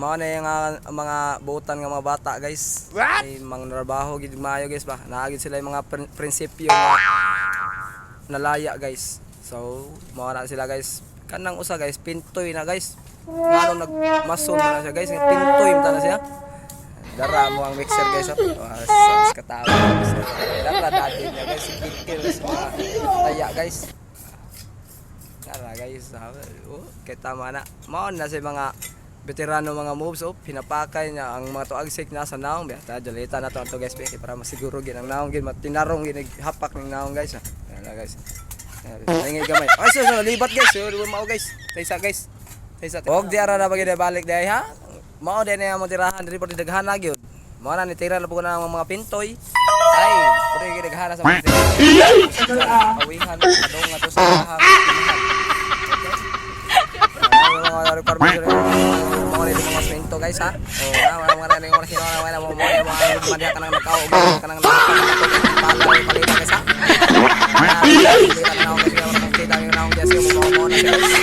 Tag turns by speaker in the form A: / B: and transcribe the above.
A: mao na yung mga buutan nga mga bata guys.
B: What?
A: Ay mga trabaho gid maayo guys ba. Naagid sila yung mga prinsipyo nga nalaya guys. So mao na sila guys. Kanang usa guys pintoy na guys. Ngano nagmason na siya guys, pintoy mo na siya. Dara mo ang mixer guys. Sa katawa. Dara dati niya guys, kills taya guys. Dara guys. Kay tama na. Mao na sa mga veterano mga moves pinapakay niya ang mga tuagsik na sa naong biya jalita na to guys para masiguro gid ang naong gid matinarong gid hapak ning naong guys ala guys ingay gamay ay so libat guys mao guys taysa guys taysa og di ara na bagay balik dai ha mao din na mo tirahan diri pud daghan na gyud mao na ni tira na pud na mga pintoy ay pud gid daghan sa mga awihan adong nga to sa hang mga requirement mga swinto guys ha. Oh, mga nang mga sino na mo mga kanang nakao kanang palay palita guys ha. Kita na ako kasi kita na ako kasi mo na guys.